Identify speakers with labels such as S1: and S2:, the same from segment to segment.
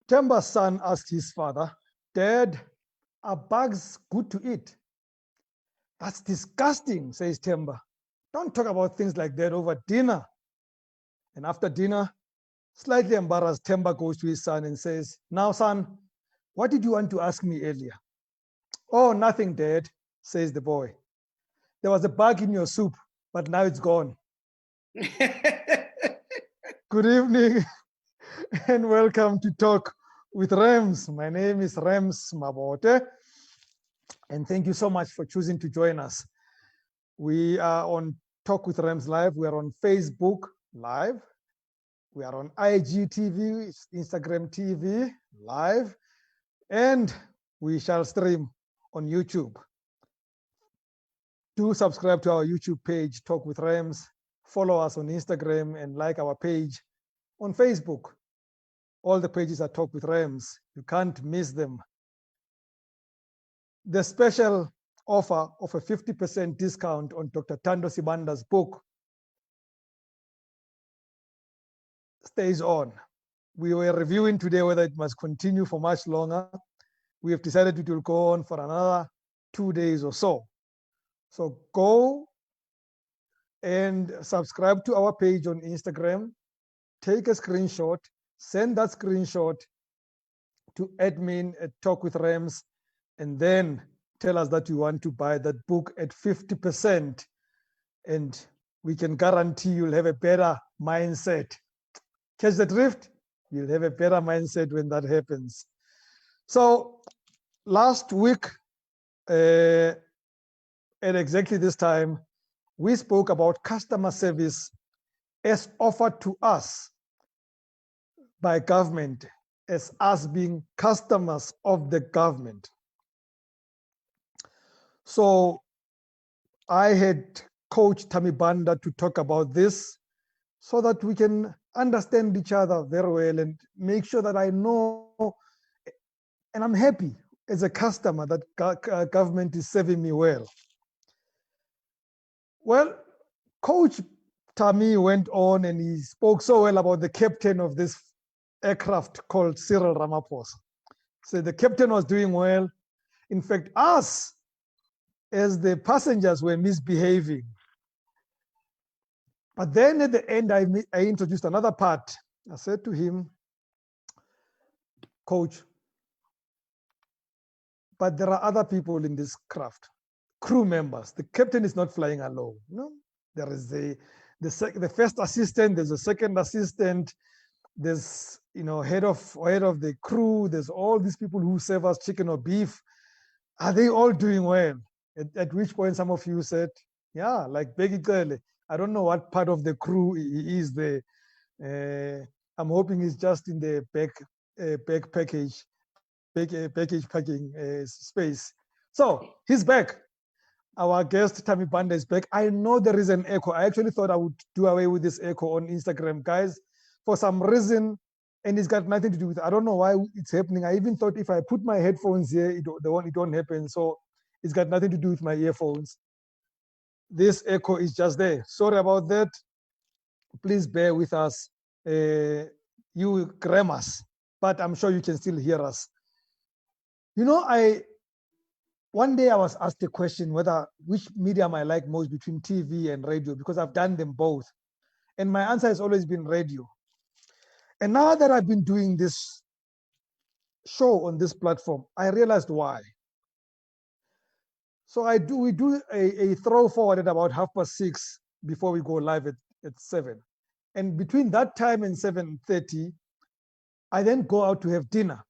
S1: Themba's son asked his father, "Dad, are bugs good to eat?" "That's disgusting," says Themba. "Don't talk about things like that over dinner." And after dinner, slightly embarrassed, Themba goes to his son and says, "Now, son, what did you want to ask me earlier?" "Oh, nothing, Dad," says the boy. "There was a bug in your soup, but now it's gone." Good evening and welcome to Talk with Rams. My name is Rams Mabote, and thank you so much for choosing to join us. We are on Talk with Rams Live. We are on Facebook Live. We are on IGTV, Instagram TV Live, and we shall stream on YouTube. Do subscribe to our YouTube page, Talk with Rams. Follow us on Instagram and like our page on Facebook. All the pages are Talk with Rams. You can't miss them. The special offer of a 50% discount on Dr. Thamis Banda's book stays on. We were reviewing today whether it must continue for much longer. We have decided it will go on for another 2 days or so. So go and subscribe to our page on Instagram, take a screenshot, send that screenshot to admin at Talk with Rams, and then tell us that you want to buy that book at 50%. And we can guarantee you'll have a better mindset. Catch the drift? You'll have a better mindset when that happens. So last week, at exactly this time, we spoke about customer service as offered to us by government, as us being customers of the government. So I had Coach Thami Banda to talk about this so that we can understand each other very well and make sure that I know, and I'm happy as a customer that government is serving me well. Well, Coach Thami went on and he spoke so well about the captain of this aircraft called Cyril Ramaphosa. So the captain was doing well. In fact, us as the passengers were misbehaving. But then at the end, I introduced another part. I said to him, "Coach, but there are other people in this craft, crew members. The captain is not flying alone. No, there is the first assistant, there's a second assistant, there's head of the crew, there's all these people who serve us chicken or beef. Are they all doing well?" At which point some of you said, "Yeah, like Begi Cele. I don't know what part of the crew he is there. I'm hoping he's just in the back package packing space." So he's back. Our guest Thami Banda is back. I know there is an echo. I actually thought I would do away with this echo on Instagram, guys, for some reason, and it's got nothing to do with it. I don't know why it's happening. I even thought if I put my headphones here, it won't happen. So it's got nothing to do with my earphones. This echo is just there. Sorry about that. Please bear with us. You grammars, but I'm sure you can still hear us. One day I was asked a question whether which medium I like most between TV and radio, because I've done them both. And my answer has always been radio. And now that I've been doing this show on this platform, I realized why. So we do a throw forward at about 6:30 before we go live at 7. And between that time and 7:30, I then go out to have dinner.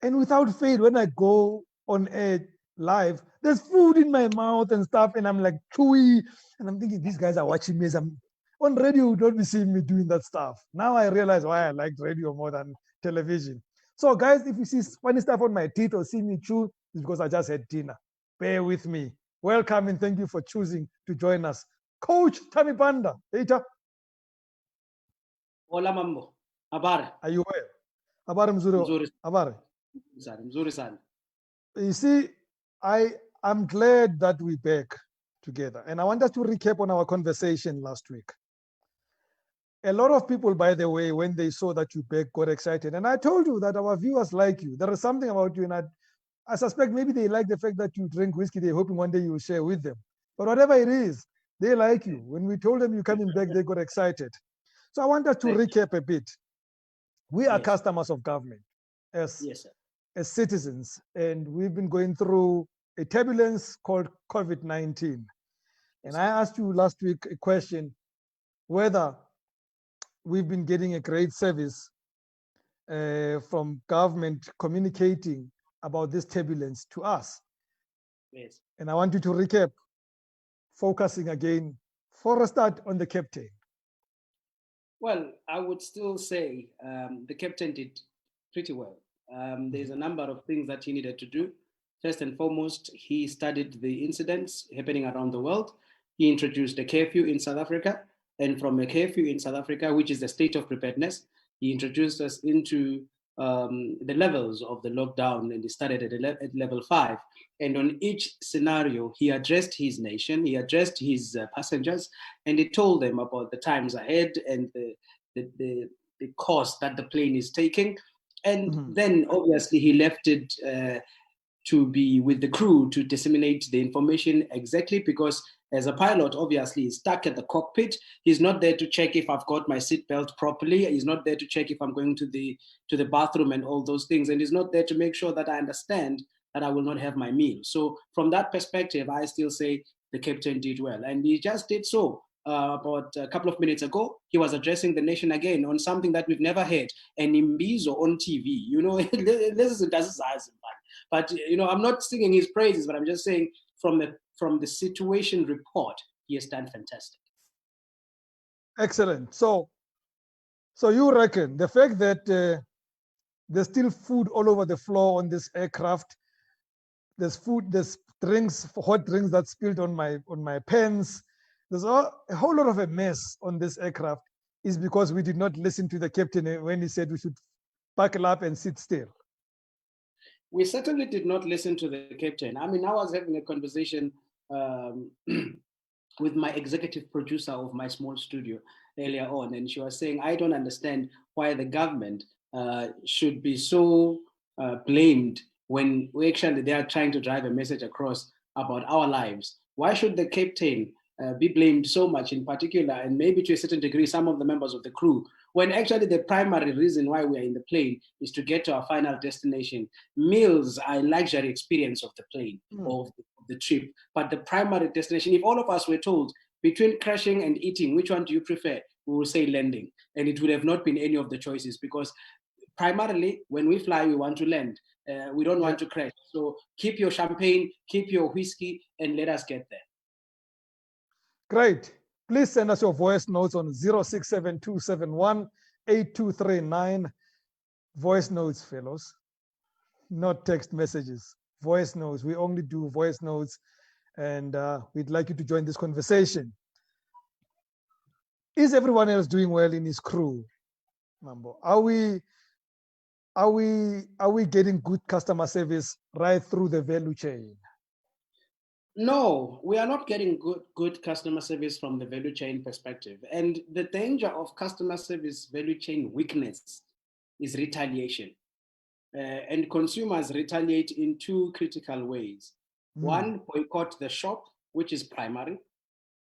S1: And without fail, when I go on air live, there's food in my mouth and stuff, and I'm like chewy. And I'm thinking, these guys are watching me as I'm on radio, would not be seeing me doing that stuff. Now I realize why I like radio more than television. So guys, if you see funny stuff on my teeth or see me chew, It's because I just had dinner. Bear with me. Welcome and thank you for choosing to join us. Coach Thami Banda. Eita.
S2: Hola mambo. Habari.
S1: Are you well? Habari mzuri.
S2: Mzuri
S1: Habari.
S2: sana. Mzuri sana.
S1: You see, I'm glad that we're back together. And I want us to recap on our conversation last week. A lot of people, by the way, when they saw that you back, got excited. And I told you that our viewers like you. There is something about you, and I suspect maybe they like the fact that you drink whiskey. They're hoping one day you'll share with them. But whatever it is, they like you. When we told them you're coming back, they got excited. So I want us to recap a bit. We are customers of government as citizens, and we've been going through a turbulence called COVID-19. And I asked you last week a question whether we've been getting a great service from government communicating about this turbulence to us.
S2: Yes.
S1: And I want you to recap, focusing again for a start on the captain.
S2: Well, I would still say the captain did pretty well. There's a number of things that he needed to do. First and foremost, he studied the incidents happening around the world. He introduced a curfew in South Africa. And from a curfew in South Africa, which is the state of preparedness, he introduced us into the levels of the lockdown, and he started at level 5. And on each scenario, he addressed his nation, he addressed his passengers, and he told them about the times ahead and the course that the plane is taking. And then obviously he left it to be with the crew to disseminate the information exactly, because as a pilot, obviously, he's stuck at the cockpit. He's not there to check if I've got my seatbelt properly. He's not there to check if I'm going to the bathroom and all those things. And he's not there to make sure that I understand that I will not have my meal. So from that perspective, I still say the captain did well. And he just did so. About a couple of minutes ago, he was addressing the nation again on something that we've never heard, an imbizo on TV. You know, this is but you know, I'm not singing his praises, but I'm just saying from the situation report, he has done fantastic.
S1: Excellent. So you reckon the fact that there's still food all over the floor on this aircraft, there's food, there's drinks, hot drinks that spilled on my pants, there's a whole lot of a mess on this aircraft, is because we did not listen to the captain when he said we should buckle up and sit still.
S2: We certainly did not listen to the captain. I mean, I was having a conversation with my executive producer of my small studio earlier on, and she was saying, I don't understand why the government should be so blamed when actually they are trying to drive a message across about our lives. Why should the captain be blamed so much in particular, and maybe to a certain degree, some of the members of the crew, when actually the primary reason why we are in the plane is to get to our final destination. Meals are a luxury experience of the plane, of the trip, but the primary destination, if all of us were told between crashing and eating, which one do you prefer? We will say landing, and it would have not been any of the choices, because primarily when we fly, we want to land. We don't want to crash. So keep your champagne, keep your whiskey, and let us get there.
S1: Great. Please send us your voice notes on 0672718239. Voice notes, fellows, not text messages. Voice notes. We only do voice notes, and we'd like you to join this conversation. Is everyone else doing well in his crew, Mambo? Are we getting good customer service right through the value chain?
S2: No, we are not getting good customer service from the value chain perspective. And the danger of customer service value chain weakness is retaliation. And consumers retaliate in two critical ways. One, boycott the shop, which is primary.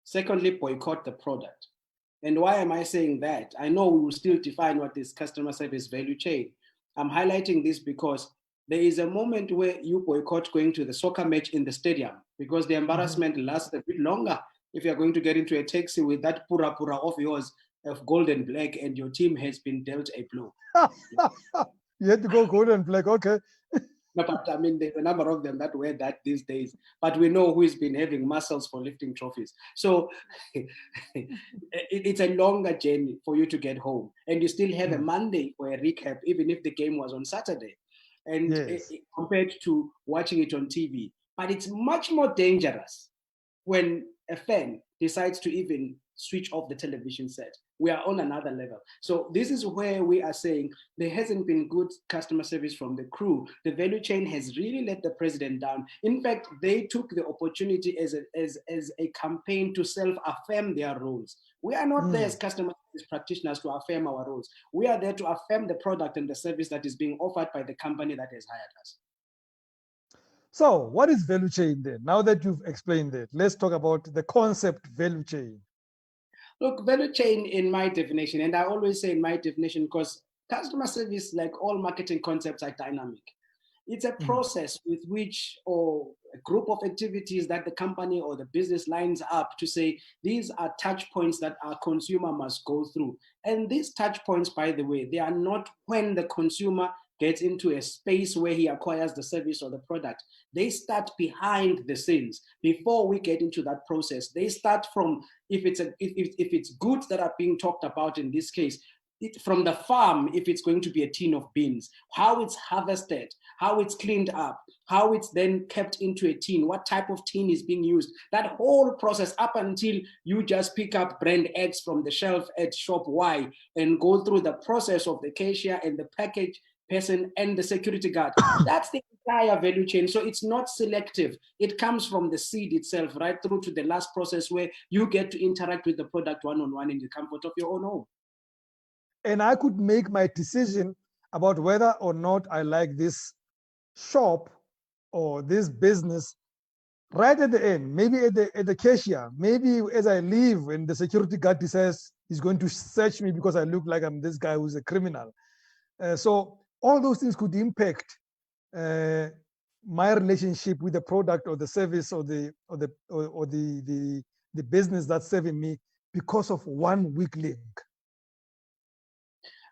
S2: Secondly, boycott the product. And why am I saying that? I know we will still define what is customer service value chain. I'm highlighting this because there is a moment where you boycott going to the soccer match in the stadium because the embarrassment lasts a bit longer if you're going to get into a taxi with that pura of yours of gold and black and your team has been dealt a blow.
S1: You had to go gold and black, okay.
S2: No, but I mean, there's a number of them that wear that these days, but we know who's been having muscles for lifting trophies. So it's a longer journey for you to get home, and you still have a Monday for a recap, even if the game was on Saturday. and
S1: Yes.
S2: compared to watching it on TV. But it's much more dangerous when a fan decides to even switch off the television set. We are on another level. So this is where we are saying there hasn't been good customer service from the crew. The value chain has really let the president down. In fact, they took the opportunity as a campaign to self-affirm their roles. We are not there as customer service practitioners to affirm our roles. We are there to affirm the product and the service that is being offered by the company that has hired us.
S1: So what is value chain then? Now that you've explained it, let's talk about the concept value chain.
S2: Look, value chain in my definition, and I always say in my definition because customer service, like all marketing concepts, are dynamic. It's a process with which, or a group of activities that the company or the business lines up to say, these are touch points that our consumer must go through. And these touch points, by the way, they are not when the consumer gets into a space where he acquires the service or the product. They start behind the scenes before we get into that process. They start from, if it's goods that are being talked about in this case, from the farm, if it's going to be a tin of beans, how it's harvested, how it's cleaned up, how it's then kept into a tin, what type of tin is being used, that whole process up until you just pick up brand X from the shelf at shop Y and go through the process of the cashier and the package person and the security guard. That's the entire value chain. So it's not selective. It comes from the seed itself right through to the last process where you get to interact with the product one-on-one in the comfort of your own home.
S1: And I could make my decision about whether or not I like this shop or this business right at the end, maybe at the cashier, maybe as I leave and the security guard decides he's going to search me because I look like I'm this guy who's a criminal. So all those things could impact my relationship with the product or the service or the business that's serving me because of one weak link.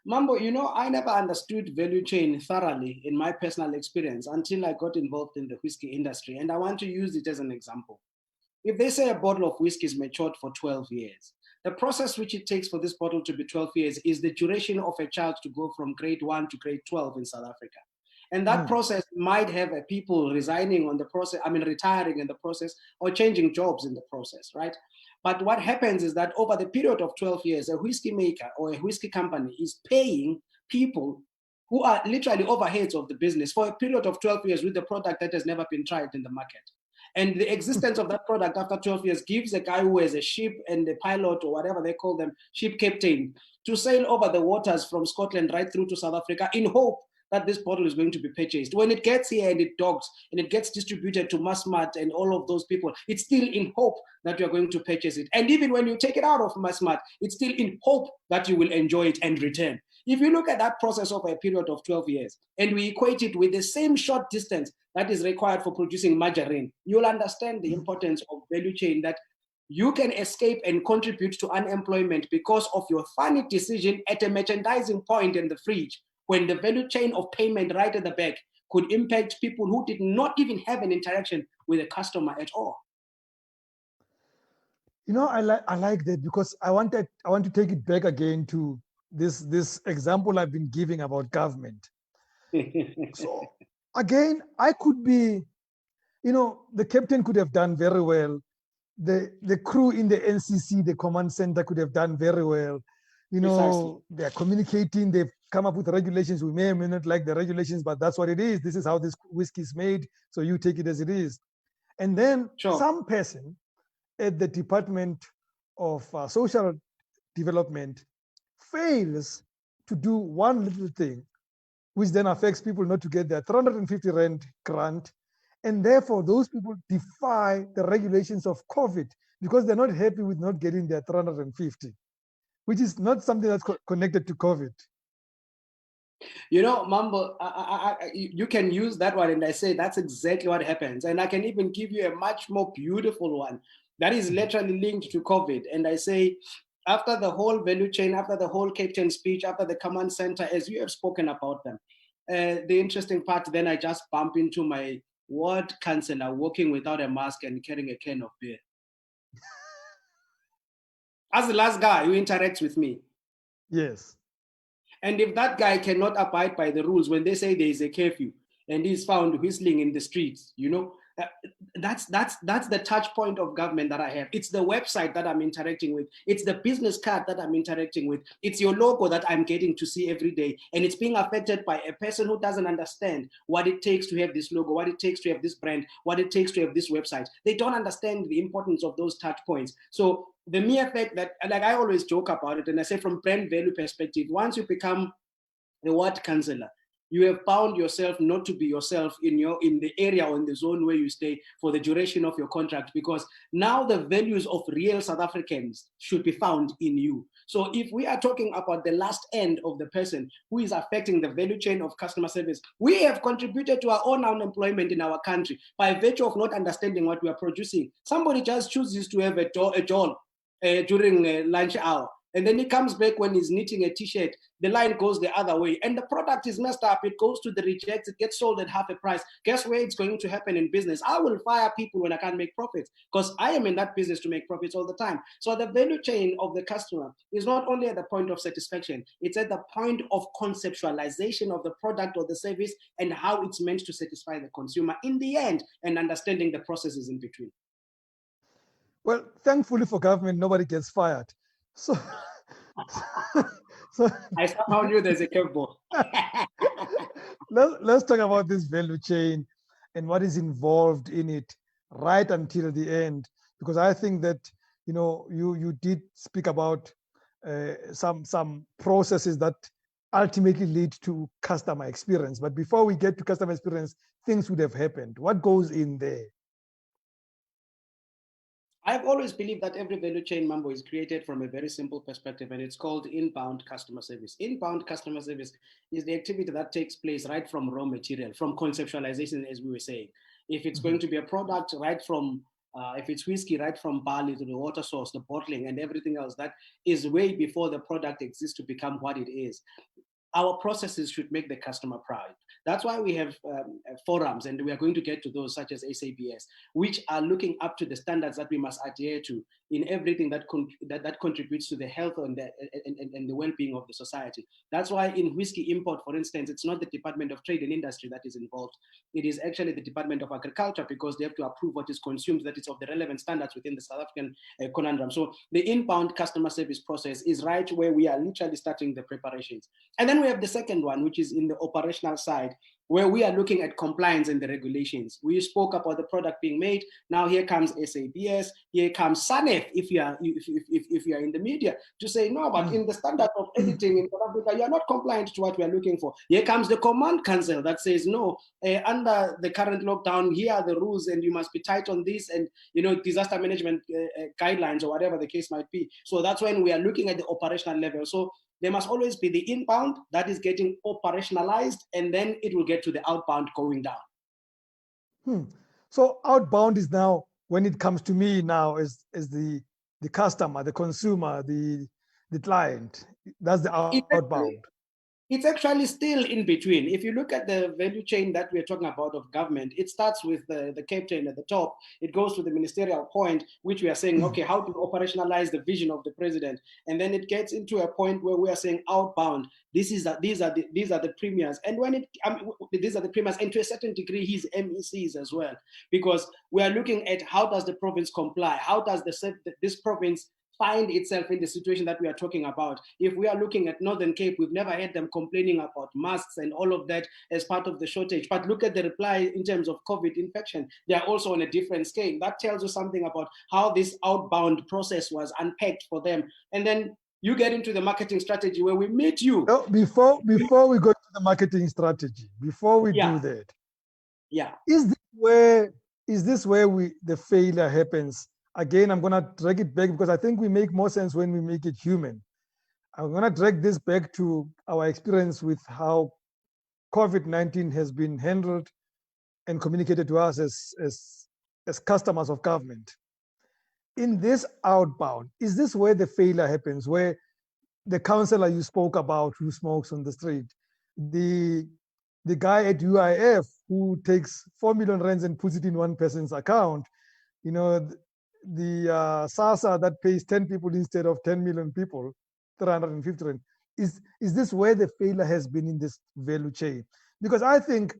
S2: Mambo, I never understood value chain thoroughly in my personal experience until I got involved in the whiskey industry. And I want to use it as an example. If they say a bottle of whiskey is matured for 12 years, the process which it takes for this bottle to be 12 years is the duration of a child to go from grade 1 to grade 12 in South Africa. And that process might have people resigning on the process, retiring in the process or changing jobs in the process, right? But what happens is that over the period of 12 years, a whiskey maker or a whiskey company is paying people who are literally overheads of the business for a period of 12 years with the product that has never been tried in the market. And the existence of that product after 12 years gives a guy who has a ship and a pilot or whatever they call them, ship captain, to sail over the waters from Scotland right through to South Africa in hope that this bottle is going to be purchased. When it gets here and it docks and it gets distributed to Massmart and all of those people, it's still in hope that you're going to purchase it. And even when you take it out of Massmart, it's still in hope that you will enjoy it and return. If you look at that process over a period of 12 years and we equate it with the same short distance that is required for producing margarine, you'll understand the importance of value chain, that you can escape and contribute to unemployment because of your funny decision at a merchandising point in the fridge, when the value chain of payment right at the back could impact people who did not even have an interaction with a customer at all.
S1: I like that because I want to take it back again to this example I've been giving about government. So again, I could be, the captain could have done very well. The crew in the NCC, the command center, could have done very well.
S2: Precisely.
S1: They're communicating, they've come up with regulations. We may or may not like the regulations, but that's what it is. This is how this whiskey is made. So you take it as it is. And then some person at the Department of Social Development fails to do one little thing, which then affects people not to get their 350 Rand grant. And therefore, those people defy the regulations of COVID because they're not happy with not getting their 350, which is not something that's connected to COVID.
S2: Mambo, you can use that one, and I say that's exactly what happens. And I can even give you a much more beautiful one that is literally linked to COVID. And I say, after the whole value chain, after the whole captain speech, after the command center, as you have spoken about them, the interesting part, then I just bump into my ward councillor walking without a mask and carrying a can of beer. As the last guy who interacts with me.
S1: Yes.
S2: And if that guy cannot abide by the rules when they say there is a curfew, and he's found whistling in the streets, that's the touch point of government that I have. It's the website that I'm interacting with. It's the business card that I'm interacting with. It's your logo that I'm getting to see every day. And it's being affected by a person who doesn't understand what it takes to have this logo, what it takes to have this brand, what it takes to have this website. They don't understand the importance of those touch points. So the mere fact that, like I always joke about it, and I say from brand value perspective, once you become a ward councillor, you have found yourself not to be yourself in the area or in the zone where you stay for the duration of your contract, because now the values of real South Africans should be found in you. So if we are talking about the last end of the person who is affecting the value chain of customer service, we have contributed to our own unemployment in our country by virtue of not understanding what we are producing. Somebody just chooses to have a job during lunch hour, and then he comes back when he's knitting a t-shirt, the line goes the other way, and the product is messed up. It goes to the rejects, it gets sold at half a price. Guess where it's going to happen in business? I will fire people when I can't make profits, because I am in that business to make profits all the time. So the value chain of the customer is not only at the point of satisfaction, it's at the point of conceptualization of the product or the service and how it's meant to satisfy the consumer in the end, and understanding the processes in between.
S1: Well, thankfully for government, nobody gets fired. So, so
S2: I somehow knew there's a curveball.
S1: let's talk about this value chain and what is involved in it right until the end, because I think that you did speak about some processes that ultimately lead to customer experience. But before we get to customer experience, things would have happened. What goes in there?
S2: I've always believed that every value chain, Mambo, is created from a very simple perspective, and it's called inbound customer service. Inbound customer service is the activity that takes place right from raw material, from conceptualization, as we were saying. If it's going to be a product, right from, if it's whiskey, right from barley to the water source, the bottling, and everything else, that is way before the product exists to become what it is. Our processes should make the customer proud. That's why we have forums, and we are going to get to those, such as SABS, which are looking up to the standards that we must adhere to in everything that contributes to the health and the well-being of the society. That's why in whiskey import, for instance, it's not the Department of Trade and Industry that is involved. It is actually the Department of Agriculture, because they have to approve what is consumed, that is of the relevant standards within the South African conundrum. So the inbound customer service process is right where we are literally starting the preparations. And then we have the second one, which is in the operational side, where we are looking at compliance and the regulations. We spoke about the product being made. Now here comes SABS, here comes SANEF, if you are in the media, to say, no, but in the standard of editing in South Africa, you are not compliant to what we are looking for. Here comes the Command Council that says, no, under the current lockdown, here are the rules, and you must be tight on this, and disaster management guidelines, or whatever the case might be. So that's when we are looking at the operational level. So there must always be the inbound that is getting operationalized, and then it will get to the outbound going down.
S1: So outbound is now, when it comes to me now, is the customer, the consumer, the client. That's the outbound.
S2: It's actually still in between. If you look at the value chain that we're talking about of government, it starts with the captain at the top. It goes to the ministerial point, which we are saying, okay, how to operationalize the vision of the president, and then it gets into a point where we are saying outbound. These are the premiers, and these are the premiers, and to a certain degree, his MECs as well, because we are looking at how does the province comply, how does this province find itself in the situation that we are talking about. If we are looking at Northern Cape, we've never had them complaining about masks and all of that as part of the shortage. But look at the reply in terms of COVID infection. They are also on a different scale. That tells you something about how this outbound process was unpacked for them. And then you get into the marketing strategy where we meet you.
S1: No, before we go to the marketing strategy, before we do that, is this where the failure happens? Again, I'm going to drag it back, because I think we make more sense when we make it human. I'm going to drag this back to our experience with how COVID-19 has been handled and communicated to us as customers of government. In this outbound, is this where the failure happens, where the councillor you spoke about who smokes on the street, the guy at UIF who takes 4 million rands and puts it in one person's account, the SASA that pays 10 people instead of 10 million people, 350 rand. Is this where the failure has been in this value chain? Because I think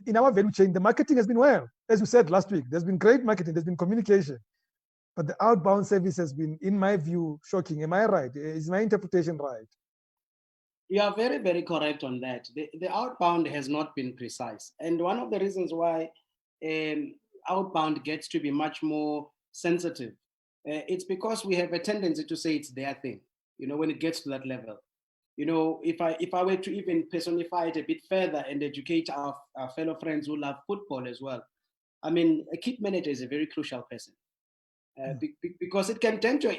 S1: in our value chain, the marketing has been well. As you said last week, there's been great marketing, there's been communication. But the outbound service has been, in my view, shocking. Am I right? Is my interpretation right?
S2: You are very, very correct on that. The outbound has not been precise. And one of the reasons why outbound gets to be much more sensitive, it's because we have a tendency to say it's their thing, when it gets to that level. If I were to even personify it a bit further and educate our fellow friends who love football as well, I mean, a kit manager is a very crucial person. Because it can tend to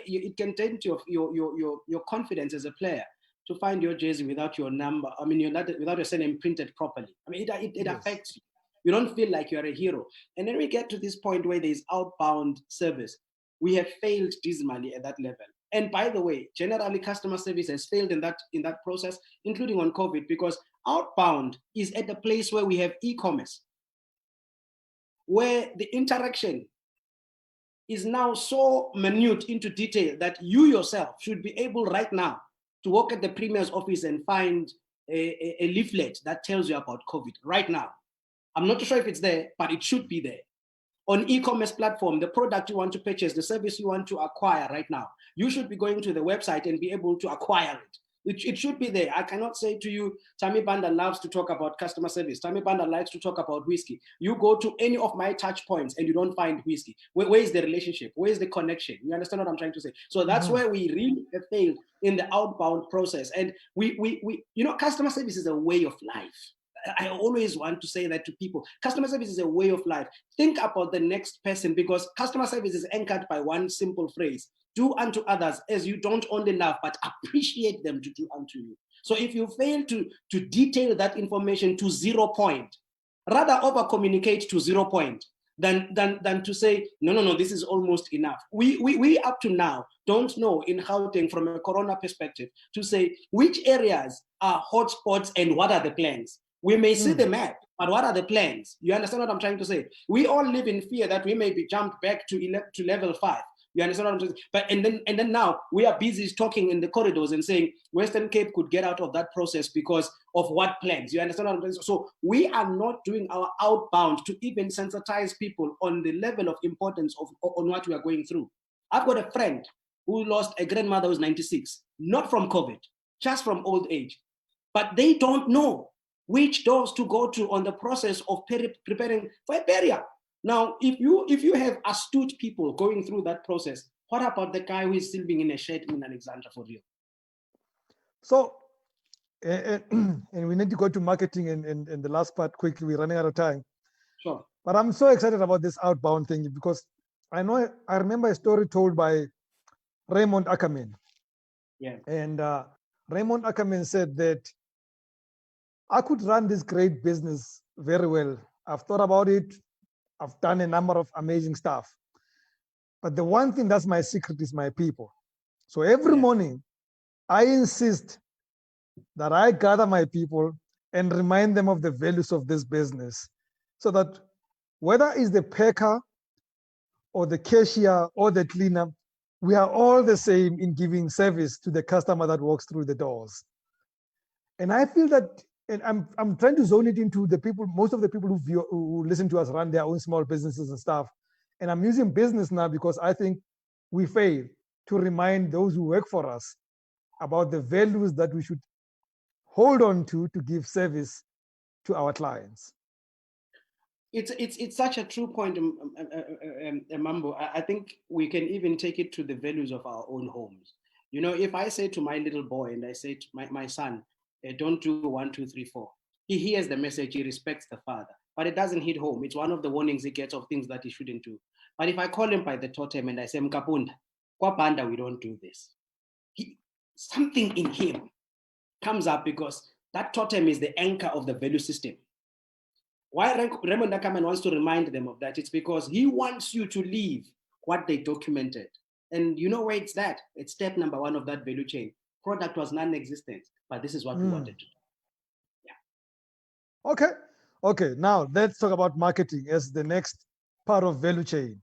S2: your confidence as a player to find your jersey without your number. I mean, without your surname printed properly. I mean, it yes. affects you. You don't feel like you're a hero. And then we get to this point where there's outbound service. We have failed dismally at that level. And by the way, generally customer service has failed in that process, including on COVID, because outbound is at the place where we have e-commerce, where the interaction is now so minute into detail that you yourself should be able right now to walk at the Premier's office and find a leaflet that tells you about COVID right now. I'm not sure if it's there, but it should be there. On e-commerce platform, the product you want to purchase, the service you want to acquire right now, you should be going to the website and be able to acquire it. It should be there. I cannot say to you, Thami Banda loves to talk about customer service. Thami Banda likes to talk about whiskey. You go to any of my touch points and you don't find whiskey. Where is the relationship? Where is the connection? You understand what I'm trying to say? So that's where we really have failed in the outbound process. And we customer service is a way of life. I always want to say that to people. Customer service is a way of life. Think about the next person, because customer service is anchored by one simple phrase: do unto others as you don't only love, but appreciate them to do unto you. So if you fail to detail that information to 0 point, rather over-communicate to 0 point than to say, no, this is almost enough. We up to now don't know in Gauteng from a corona perspective to say which areas are hotspots and what are the plans. We may see the map, but what are the plans? You understand what I'm trying to say? We all live in fear that we may be jumped back to level 5. You understand what I'm saying? But and then now we are busy talking in the corridors and saying Western Cape could get out of that process because of what plans. You understand what I'm saying? So we are not doing our outbound to even sensitize people on the level of importance on what we are going through. I've got a friend who lost a grandmother who's 96, not from COVID, just from old age. But they don't know which doors to go to on the process of preparing for a burial. Now, if you have astute people going through that process, what about the guy who is still being in a shed in Alexandra for real?
S1: So, and we need to go to marketing and the last part quickly. We're running out of time.
S2: Sure.
S1: But I'm so excited about this outbound thing because I remember a story told by Raymond Ackerman.
S2: Yeah.
S1: And Raymond Ackerman said that I could run this great business very well. I've thought about it. I've done a number of amazing stuff. But the one thing that's my secret is my people. So every morning, I insist that I gather my people and remind them of the values of this business so that whether it's the packer or the cashier or the cleaner, we are all the same in giving service to the customer that walks through the doors. And I feel that, and I'm trying to zone it into the people, most of the people who listen to us run their own small businesses and stuff. And I'm using business now because I think we fail to remind those who work for us about the values that we should hold on to give service to our clients.
S2: It's such a true point, Mambo. I think we can even take it to the values of our own homes. You know, if I say to my little boy and I say to my son, don't do 1, 2, 3, 4. He hears the message, he respects the father, but it doesn't hit home. It's one of the warnings he gets of things that he shouldn't do. But if I call him by the totem and I say, Mkapunda, kwa banda, we don't do this. Something in him comes up because that totem is the anchor of the value system. Why Raymond Ackerman wants to remind them of that? It's because he wants you to leave what they documented. And you know where it's that? It's step number 1 of that value chain. Product was non-existent, but this is what we wanted to do. Yeah.
S1: Okay. Now let's talk about marketing as the next part of value chain.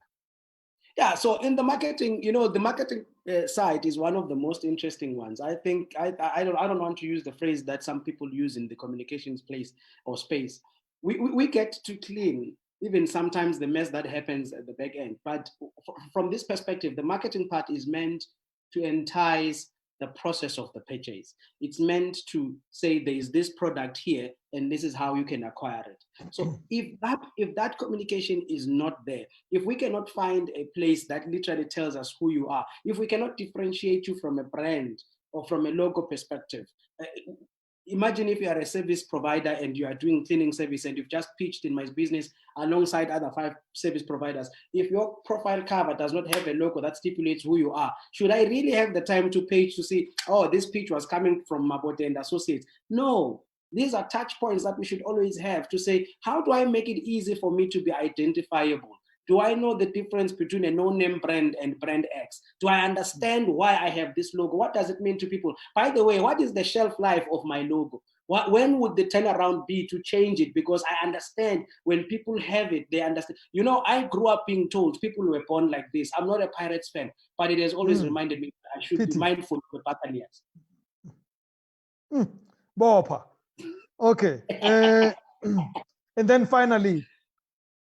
S2: Yeah. So in the marketing, the marketing side is one of the most interesting ones. I think I don't want to use the phrase that some people use in the communications place or space. we get to clean even sometimes the mess that happens at the back end. But from this perspective, the marketing part is meant to entice the process of the purchase. It's meant to say there is this product here and this is how you can acquire it. So if that communication is not there, if we cannot find a place that literally tells us who you are, if we cannot differentiate you from a brand or from a logo perspective, imagine if you are a service provider and you are doing cleaning service and you've just pitched in my business alongside other 5 service providers. If your profile cover does not have a logo that stipulates who you are, should I really have the time to page to see, oh, this pitch was coming from Mabote and Associates? No, these are touch points that we should always have to say, how do I make it easy for me to be identifiable? Do I know the difference between a no-name brand and brand X? Do I understand why I have this logo? What does it mean to people? By the way, what is the shelf life of my logo? When would the turnaround be to change it? Because I understand when people have it, they understand. You know, I grew up being told people were born like this. I'm not a Pirates fan, but it has always reminded me I should be mindful of the Buccaneers.
S1: Bopa. Okay. And then finally,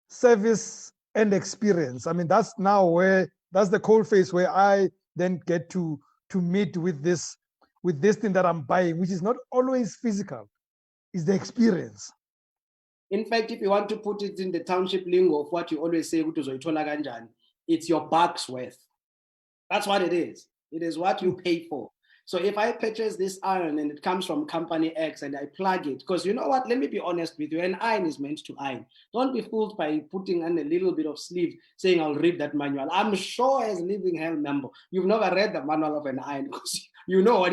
S1: service and experience. I mean, that's the cold phase where I then get to meet with this thing that I'm buying, which is not always physical, is the experience.
S2: In fact, if you want to put it in the township lingo of what you always say, it's your buck's worth. That's what it is. It is what you pay for. So if I purchase this iron and it comes from company X and I plug it, because you know what, let me be honest with you, an iron is meant to iron. Don't be fooled by putting on a little bit of sleeve saying I'll read that manual. I'm sure as a living hell member, you've never read the manual of an iron because you know what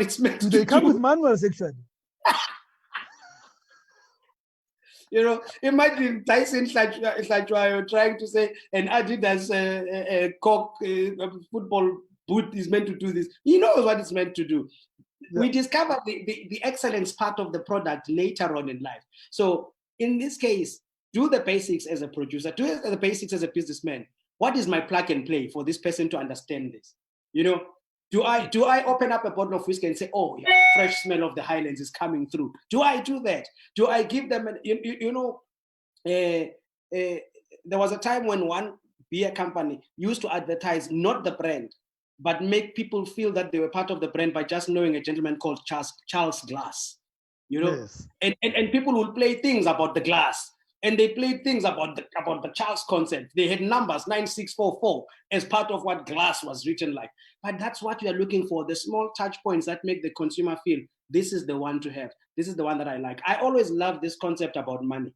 S2: it's meant to do.
S1: They come with manuals actually.
S2: You know, imagine Tyson trying to say an Adidas football boot is meant to do this. He knows what it's meant to do. Yeah. We discover the excellence part of the product later on in life. So in this case, do the basics as a producer, do the basics as a businessman. What is my plug and play for this person to understand this? You know, do I open up a bottle of whiskey and say, oh, yeah, fresh smell of the Highlands is coming through? Do I do that? Do I give them, there was a time when one beer company used to advertise not the brand, but make people feel that they were part of the brand by just knowing a gentleman called Charles Glass, you know, yes. and people will play things about the glass. And they played things about the Charles concept. They had numbers 9644 as part of what glass was written like. But that's what you are looking for, the small touch points that make the consumer feel, this is the one to have. This is the one that I like. I always love this concept about money.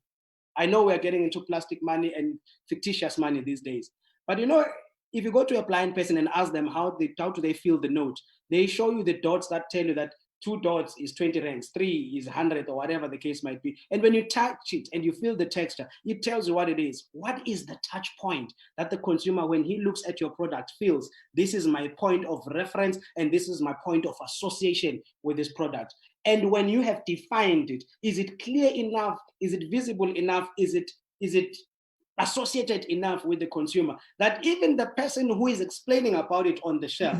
S2: I know we're getting into plastic money and fictitious money these days. But you know, if you go to a blind person and ask them how do they feel the note, they show you the dots that tell you that 2 dots is 20 rands, 3 is 100 or whatever the case might be. And when you touch it and you feel the texture, it tells you what it is. What is the touch point that the consumer, when he looks at your product, feels, this is my point of reference and this is my point of association with this product. And when you have defined it, is it clear enough? Is it visible enough? Is it associated enough with the consumer that even the person who is explaining about it on the shelf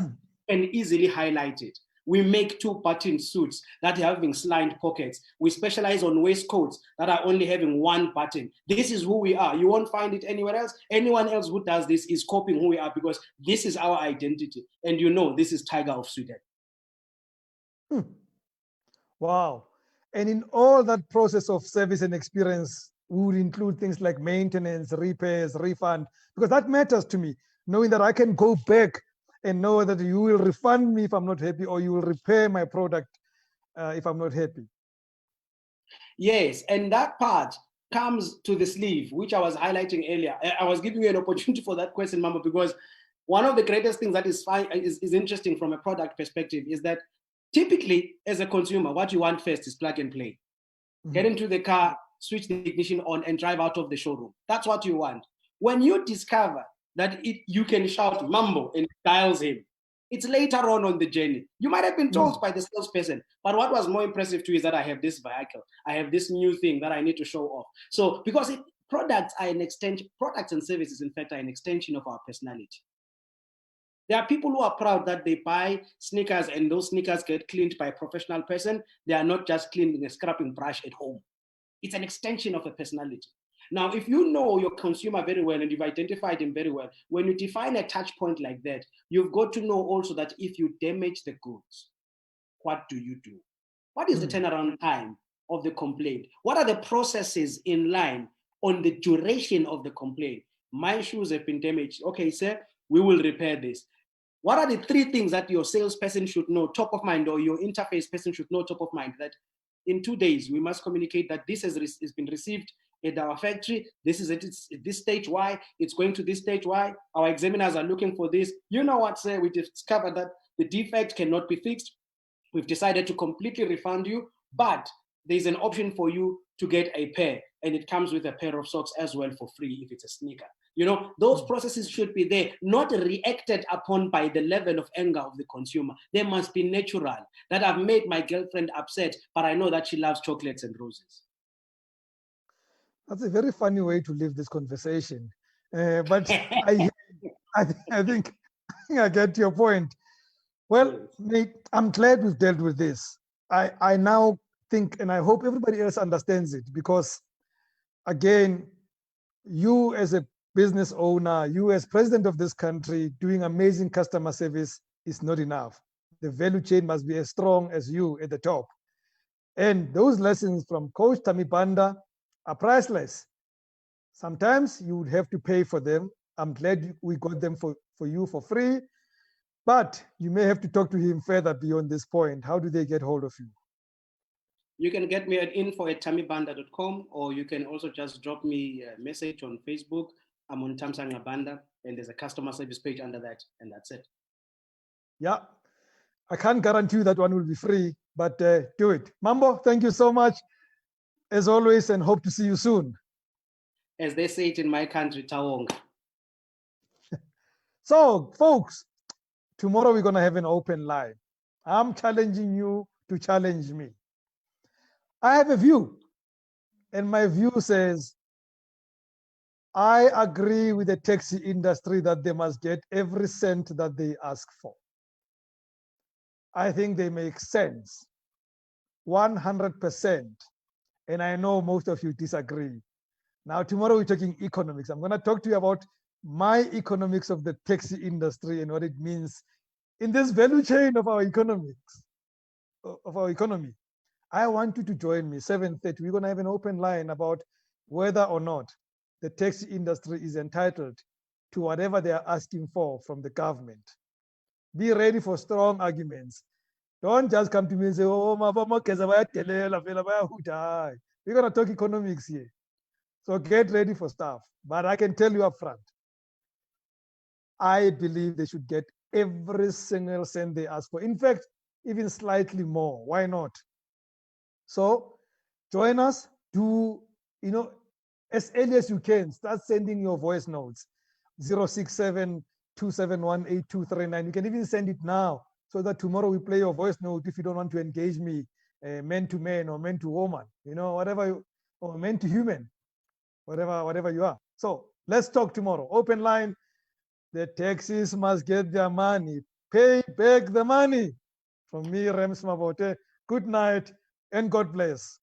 S2: can easily highlight it? We make 2-button suits that are having slined pockets. We specialize on waistcoats that are only having 1 button. This is who we are. You won't find it anywhere else. Anyone else who does this is copying who we are because this is our identity. And you know, this is Tiger of Sweden.
S1: Wow. And in all that process of service and experience, we would include things like maintenance, repairs, refund, because that matters to me, knowing that I can go back and know that you will refund me if I'm not happy, or you will repair my product if I'm not happy.
S2: Yes, and that part comes to the sleeve, which I was highlighting earlier. I was giving you an opportunity for that question, Mama, because one of the greatest things that is interesting from a product perspective is that typically, as a consumer, what you want first is plug and play. Get into the car, switch the ignition on, and drive out of the showroom. That's what you want. When you discover that you can shout Mambo and it dials him, it's later on the journey. You might have been told by the salesperson, but what was more impressive to you is that I have this vehicle, I have this new thing that I need to show off. So because products are an extension, products and services, in fact, are an extension of our personality. There are people who are proud that they buy sneakers and those sneakers get cleaned by a professional person. They are not just cleaning a scrubbing brush at home. It's an extension of a personality. Now, if you know your consumer very well and you've identified him very well, when you define a touch point like that, you've got to know also that if you damage the goods, what do you do? What is the turnaround time of the complaint? What are the processes in line on the duration of the complaint? My shoes have been damaged. Okay, sir, we will repair this. What are the 3 things that your salesperson should know top of mind, or your interface person should know top of mind, that in 2 days we must communicate that this has been received at our factory, this is at this stage Y, it's going to this stage Y, our examiners are looking for this. You know what, sir, we discovered that the defect cannot be fixed. We've decided to completely refund you, but there's an option for you to get a pair, and it comes with a pair of socks as well for free if it's a sneaker. You know, those processes should be there, not reacted upon by the level of anger of the consumer. They must be natural. That I've made my girlfriend upset, but I know that she loves chocolates and roses.
S1: That's a very funny way to leave this conversation. But I think I get your point. Well, Nate, I'm glad we've dealt with this. I now think, and I hope everybody else understands it, because again, you as a business owner, you as president of this country, doing amazing customer service is not enough. The value chain must be as strong as you at the top. And those lessons from Coach Thami Banda are priceless. Sometimes you would have to pay for them. I'm glad we got them for you for free, but you may have to talk to him further beyond this point. How do they get hold of you?
S2: You can get me at info@thamibanda.com, or you can also just drop me a message on Facebook. I'm on Thamis Banda, and there's a customer service page under that, and that's it.
S1: Yeah, I can't guarantee you that one will be free, but do it. Mambo, thank you so much, as always, and hope to see you soon.
S2: As they say it in my country, Tawonga.
S1: So, folks, tomorrow we're going to have an open line. I'm challenging you to challenge me. I have a view, and my view says, I agree with the taxi industry that they must get every cent that they ask for. I think they make sense, 100%. And I know most of you disagree. Now, tomorrow we're talking economics. I'm going to talk to you about my economics of the taxi industry and what it means in this value chain of our economics, of our economy. I want you to join me, 7:30. We're going to have an open line about whether or not the taxi industry is entitled to whatever they are asking for from the government. Be ready for strong arguments. Don't just come to me and say, oh, we're going to talk economics here. So get ready for stuff. But I can tell you up front, I believe they should get every single cent they ask for. In fact, even slightly more. Why not? So join us. Do, as early as you can, start sending your voice notes. 067-271-8239. You can even send it now, so that tomorrow we play your voice note if you don't want to engage me man to man or man to woman, whatever, or man to human, whatever you are. So let's talk tomorrow. Open line. The taxis must get their money. Pay back the money. From me, Rems Mabote. Good night and God bless.